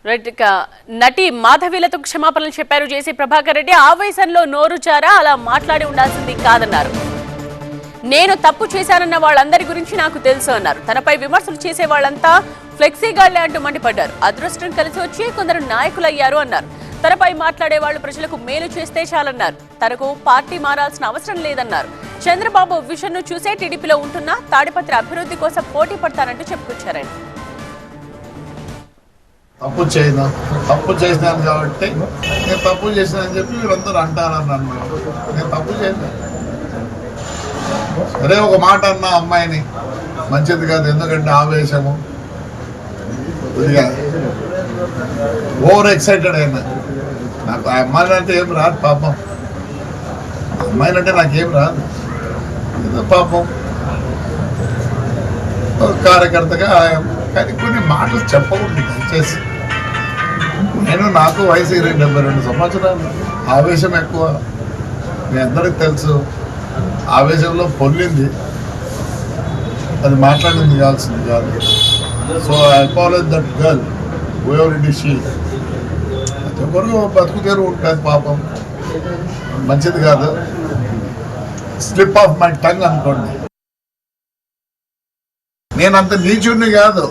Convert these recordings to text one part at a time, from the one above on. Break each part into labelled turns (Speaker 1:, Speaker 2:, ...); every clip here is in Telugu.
Speaker 1: నటి మాధవీలతో క్షమాపణలు చెప్పారు జేసీ ప్రభాకర్ రెడ్డి. ఆవేశంలో నోరు జారా, అలా మాట్లాడి ఉండాల్సింది కాదన్నారు. నేను తప్పు చేశానన్న వాళ్ళందరి గురించి నాకు తెలుసు అన్నారు. తనపై విమర్శలు చేసే వాళ్ళంతా ఫ్లెక్సీగాళ్లే అంటూ మండిపడ్డారు. అదృష్టం కలిసి వచ్చి కొందరు నాయకులయ్యారు అన్నారు. తనపై మాట్లాడే వాళ్ళు ప్రజలకు మేలు చేస్తే చాలన్నారు. తనకు పార్టీ మారాల్సిన అవసరం లేదన్నారు. చంద్రబాబు విజన్ ను చూసే టీడీపీలో ఉంటున్నా తాడిపత్రి అభివృద్ధి కోసం పోటీ పడతానంటూ చెప్పుకొచ్చారని.
Speaker 2: తప్పు చేసినాను కాబట్టి నేను తప్పు చేసినానని చెప్పి వీళ్ళందరూ అంటారన్నాను. నేను తప్పు చేయను. అదే ఒక మాట అన్న అమ్మాయిని మంచిది కాదు, ఎందుకంటే ఆవేశము కొద్దిగా ఓవర్ ఎక్సైటెడ్ అయినా. నాకు ఆ అమ్మాయిలు అంటే ఏం రాదు పాపం, అమ్మాయిలు అంటే నాకేం రాదు. ఏదో పాపం కార్యకర్తగా కానీ కొన్ని మాటలు చెప్పకూడదు దయచేసి. నాకు వయసు 72 సంవత్సరాలు, ఆవేశం ఎక్కువ, మీ అందరికి తెలుసు. ఆవేశంలో పొల్లింది, అది మాట్లాడింది కావాల్సింది కాదు. So I apologize that girl whoever it is she. ప్రతి ఒక్కరు బతుకు తెరువు ఉంటుంది పాపం, మంచిది కాదు. స్లిప్ ఆఫ్ మై టంగ్ అనుకోండి. నేనంత నీచుణ్ణి కాదు.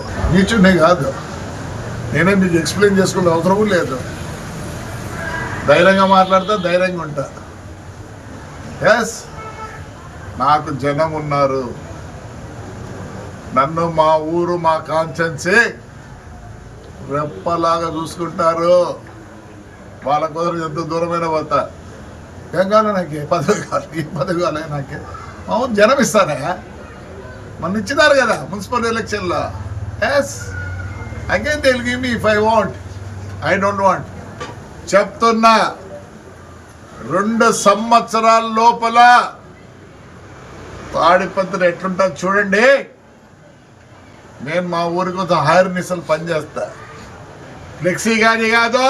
Speaker 2: నేనే మీకు ఎక్స్ప్లెయిన్ చేసుకునే అవసరం లేదు. ధైర్యంగా మాట్లాడతా, ధైర్యంగా ఉంటా. ఎస్, నాకు జనం ఉన్నారు. నన్ను మా ఊరు, మా కాన్స్టిట్యున్సీ రెప్పలాగా చూసుకుంటారు. వాళ్ళ కోసం ఎంత దూరమైన పోతా. ఏం కావాలి నాకు, ఏ పదవి కావాలి నాకే. మా ఊరు జనం ఇస్తారా, మన ఇచ్చినారు కదా మున్సిపల్ ఎలక్షన్లో. Yes, again they will give me if I want. I don't want. చెప్తున్నా, 2 సంవత్సరాల లోపల తాడిపత్రి ఎట్లుంటుంది చూడండి. నేను మా ఊరి కోసం హైర్ నిసలు పనిచేస్తా. ఫ్లెక్సీ కానీ కాదు.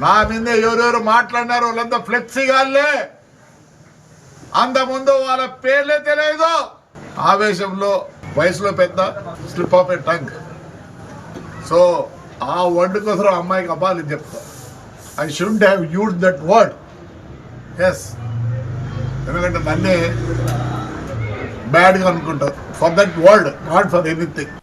Speaker 2: నా మీద ఎవరెవరు మాట్లాడినారు వాళ్ళంతా ఫ్లెక్సీ గాళ్ళే. అంతకుముందు వాళ్ళ పేర్లే తెలియదు. ఆవేశంలో వయసులో పెద్ద, slip of a tongue. So ఆ వర్డ్ కోసం అమ్మాయికి అబ్బాలి చెప్తా. I should have used that word. Yes, ఎందుకంటే నన్నే బ్యాడ్గా అనుకుంటారు for that word, not for anything.